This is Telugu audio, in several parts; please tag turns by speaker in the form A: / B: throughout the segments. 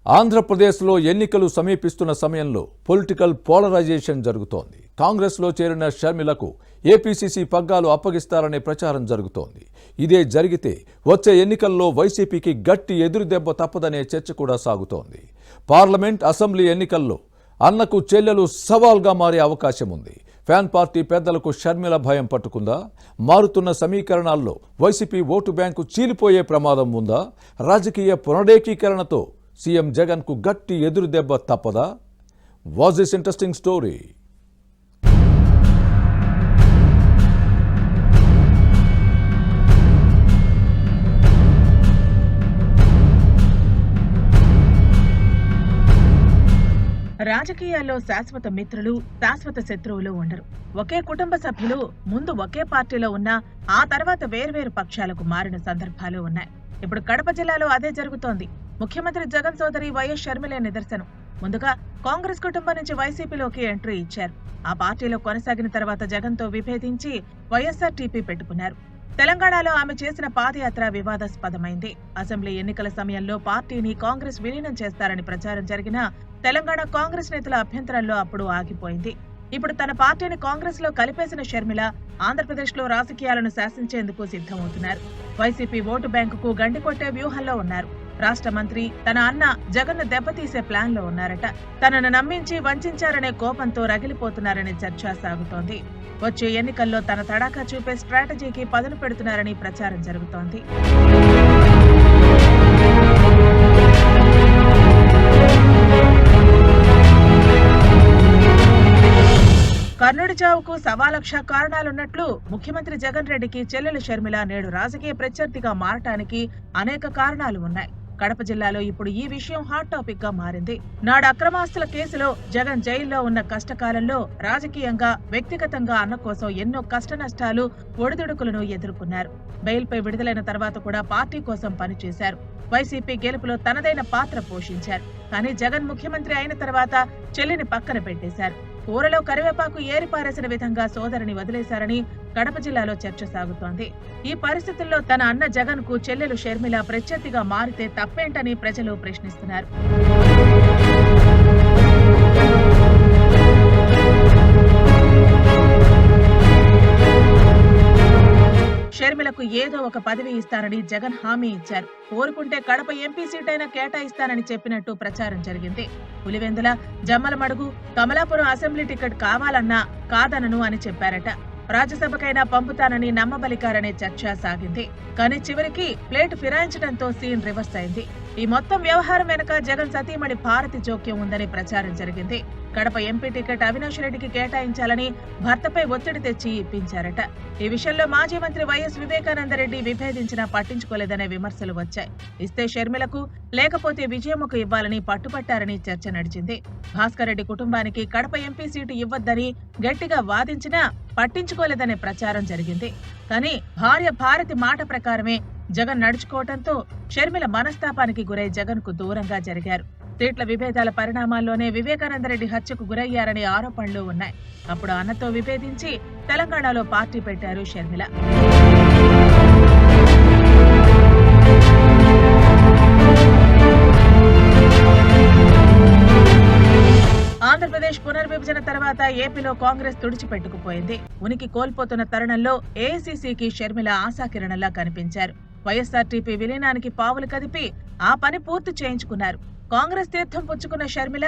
A: ఆంధ్రప్రదేశ్లో ఎన్నికలు సమీపిస్తున్న సమయంలో పొలిటికల్ పోలరైజేషన్ జరుగుతోంది. కాంగ్రెస్లో చేరిన షర్మిలకు ఏపీసీసీ పగ్గాలు అప్పగిస్తారనే ప్రచారం జరుగుతోంది. ఇదే జరిగితే వచ్చే ఎన్నికల్లో వైసీపీకి గట్టి ఎదురుదెబ్బ తప్పదనే చర్చ కూడా సాగుతోంది. పార్లమెంట్, అసెంబ్లీ ఎన్నికల్లో అన్నకు చెల్లెలు సవాల్గా మారే అవకాశం ఉంది. ఫ్యాన్ పార్టీ పెద్దలకు షర్మిల భయం పట్టుకుందా? మారుతున్న సమీకరణాల్లో వైసీపీ ఓటు బ్యాంకు చీలిపోయే ప్రమాదం ఉందా? రాజకీయ పునరేకీకరణతో సీఎం జగన్ కు గట్టి ఎదురుదెబ్బ తప్పదా? Was this interesting story?
B: రాజకీయాల్లో శాశ్వత మిత్రులు, శాశ్వత శత్రువులు ఉండరు. ఒకే కుటుంబ సభ్యులు ముందు ఒకే పార్టీలో ఉన్నా ఆ తర్వాత వేర్వేరు పక్షాలకు మారిన సందర్భాలు ఉన్నాయి. ఇప్పుడు కడప జిల్లాలో అదే జరుగుతోంది. ముఖ్యమంత్రి జగన్ సోదరి వైఎస్ షర్మిలే నిదర్శనం. ముందుగా కాంగ్రెస్ కుటుంబం నుంచి వైసీపీలోకి ఎంట్రీ ఇచ్చారు. ఆ పార్టీలో కొనసాగిన తర్వాత జగన్ తో విభేదించి వైఎస్ఆర్టీపీ పెట్టుకున్నారు. తెలంగాణలో ఆమె చేసిన పాదయాత్ర వివాదాస్పదమైంది. అసెంబ్లీ ఎన్నికల సమయంలో పార్టీని కాంగ్రెస్ విలీనం చేస్తారని ప్రచారం జరిగినా తెలంగాణ కాంగ్రెస్ నేతల అభ్యంతరంలో అప్పుడు ఆగిపోయింది. ఇప్పుడు తన పార్టీని కాంగ్రెస్ లో కలిపేసిన షర్మిల ఆంధ్రప్రదేశ్ లో రాజకీయాలను శాసించేందుకు సిద్ధమవుతున్నారు. వైసీపీ ఓటు బ్యాంకుకు గండి కొట్టే వ్యూహంలో ఉన్నారు. రాష్ట్ర మంత్రి తన అన్న జగన్ ను దెబ్బతీసే ప్లాన్ లో ఉన్నారట. తనను నమ్మించి వంచారనే కోపంతో రగిలిపోతున్నారనే చర్చ సాగుతోంది. వచ్చే ఎన్నికల్లో తన తడాకా చూపే స్ట్రాటజీకి పదును పెడుతున్నారని ప్రచారం జరుగుతోంది. కర్ణుడి చావుకు 1,00,000 కారణాలున్నట్లు ముఖ్యమంత్రి జగన్ రెడ్డికి చెల్లెలు షర్మిల నేడు రాజకీయ ప్రత్యర్థిగా మారటానికి అనేక కారణాలు ఉన్నాయి. కడప జిల్లాలో ఇప్పుడు ఈ విషయం హాట్ టాపిక్ గా మారింది. నాడు అక్రమాస్తుల కేసులో జగన్ జైల్లో ఉన్న కష్టకాలంలో రాజకీయంగా, వ్యక్తిగతంగా అన్న కోసం ఎన్నో కష్టనష్టాలు, ఒడిదుడుకులను ఎదుర్కొన్నారు. బెయిల్ పై విడుదలైన తర్వాత కూడా పార్టీ కోసం పనిచేశారు. వైసీపీ గెలుపులో తనదైన పాత్ర పోషించారు. కానీ జగన్ ముఖ్యమంత్రి అయిన తర్వాత చెల్లిని పక్కన పెట్టేశారు. కూరలో కరివేపాకు ఏరిపారేసిన విధంగా సోదరిని వదిలేశారని కడప జిల్లాలో చర్చ సాగుతోంది. ఈ పరిస్థితుల్లో తన అన్న జగన్ కు చెల్లెలు షర్మిల ప్రత్యర్థిగా మారితే తప్పేంటని ప్రజలు ప్రశ్నిస్తున్నారు. షర్మిలకు ఏదో ఒక పదవి ఇస్తారని జగన్ హామీ ఇచ్చారు. కోరుకుంటే కడప ఎంపీ సీట్ అయినా కేటాయిస్తానని చెప్పినట్టు ప్రచారం జరిగింది. పులివెందుల, జమ్మలమడుగు, కమలాపురం అసెంబ్లీ టికెట్ కావాలన్నా కాదనను అని చెప్పారట. రాజ్యసభకైనా పంపుతానని నమ్మబలికారనే చర్చ సాగింది. కానీ చివరికి ప్లేట్ ఫిరాయించడంతో సీన్ రివర్స్ అయింది. ఈ మొత్తం వ్యవహారం వెనుక జగన్ సతీమణి భారతి జోక్యం ఉందని ప్రచారం జరిగింది. కడప ఎంపీ టికెట్ అవినాష్ రెడ్డికి కేటాయించాలని భర్తపై ఒత్తిడి తెచ్చి ఇప్పించారట. ఈ విషయంలో మాజీ మంత్రి వైఎస్ వివేకానందరెడ్డి విభేదించినా పట్టించుకోలేదనే విమర్శలు వచ్చాయి. ఇస్తే షర్మిలకు, లేకపోతే విజయమ్మకు ఇవ్వాలని పట్టుపట్టారని చర్చ నడిచింది. భాస్కర్ రెడ్డి కుటుంబానికి కడప ఎంపీ సీటు ఇవ్వొద్దని గట్టిగా వాదించినా పట్టించుకోలేదనే ప్రచారం జరిగింది. కానీ భార్య భారతి మాట ప్రకారమే జగన్ నడుచుకోవడంతో షర్మిల మనస్తాపానికి గురై జగన్ కు దూరంగా జరిగారు. సీట్ల విభేదాల పరిణామాల్లోనే వివేకానందరెడ్డి హత్యకు గురయ్యారనే ఆరోపణలు ఉన్నాయి. అప్పుడు అన్నతో విభేదించి తెలంగాణలో పార్టీ పెట్టారు షర్మిల. ఆంధ్రప్రదేశ్ పునర్విభజన తర్వాత ఏపీలో కాంగ్రెస్ తుడిచిపెట్టుకుపోయింది. ఉనికి కోల్పోతున్న తరుణంలో ఏఐసీసీకి షర్మిల ఆశాకిరణంలా కనిపించారు. వైఎస్ఆర్టీపీ విలీనానికి పావులు కదిపి ఆ పని పూర్తి చేయించుకున్నారు. కాంగ్రెస్ తీర్థం పుచ్చుకున్న షర్మిల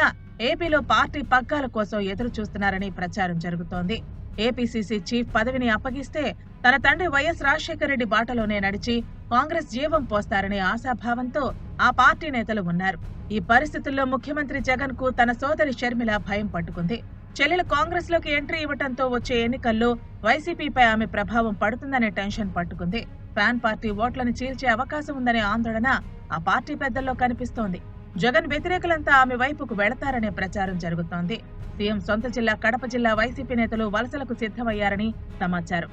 B: ఏపీలో పార్టీ పగ్గాల కోసం ఎదురు చూస్తున్నారని ప్రచారం జరుగుతోంది. ఏపీసీసీ చీఫ్ పదవిని అప్పగిస్తే తన తండ్రి వైఎస్ రాజశేఖర రెడ్డి బాటలోనే నడిచి కాంగ్రెస్ జీవం పోస్తారనే ఆశాభావంతో ఆ పార్టీ నేతలు ఉన్నారు. ఈ పరిస్థితుల్లో ముఖ్యమంత్రి జగన్ కు తన సోదరి షర్మిల భయం పట్టుకుంది. చెల్లెలు కాంగ్రెస్ లోకి ఎంట్రీ ఇవ్వడంతో వచ్చే ఎన్నికల్లో వైసీపీపై ఆమె ప్రభావం పడుతుందనే టెన్షన్ పట్టుకుంది. ఫ్యాన్ పార్టీ ఓట్లను చీల్చే అవకాశం ఉందనే ఆందోళన ఆ పార్టీ పెద్దల్లో కనిపిస్తోంది. జగన్ వ్యతిరేకులంతా ఆమె వైపుకు వెళతారనే ప్రచారం జరుగుతోంది. సీఎం సొంత జిల్లా కడప జిల్లా వైసీపీ నేతలు వలసలకు సిద్ధమయ్యారని సమాచారం.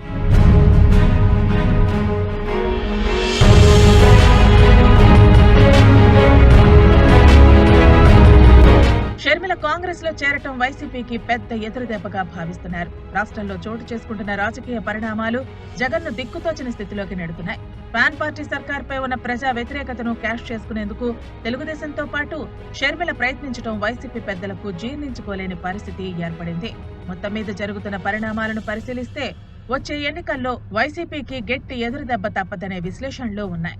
B: షర్మిల కాంగ్రెస్ కాంగ్రెస్ లో చేరటం వైసీపీకి పెద్ద ఎదురుదెబ్బగా భావిస్తున్నారు. రాష్ట్రంలో చోటు చేసుకుంటున్న రాజకీయ పరిణామాలు జగన్ను దిక్కుతోచని స్థితిలోకి నెడుతున్నాయి. పాన్ పార్టీ సర్కార్పై ఉన్న ప్రజా వ్యతిరేకతను క్యాష్ చేసుకునేందుకు తెలుగుదేశంతో పాటు షర్మిల ప్రయత్నించడం వైసీపీ పెద్దలకు జీర్ణించుకోలేని పరిస్థితి ఏర్పడింది. మొత్తం మీద జరుగుతున్న పరిణామాలను పరిశీలిస్తే వచ్చే ఎన్నికల్లో వైసీపీకి గట్టి ఎదురుదెబ్బ తప్పదనే విశ్లేషణలు ఉన్నాయి.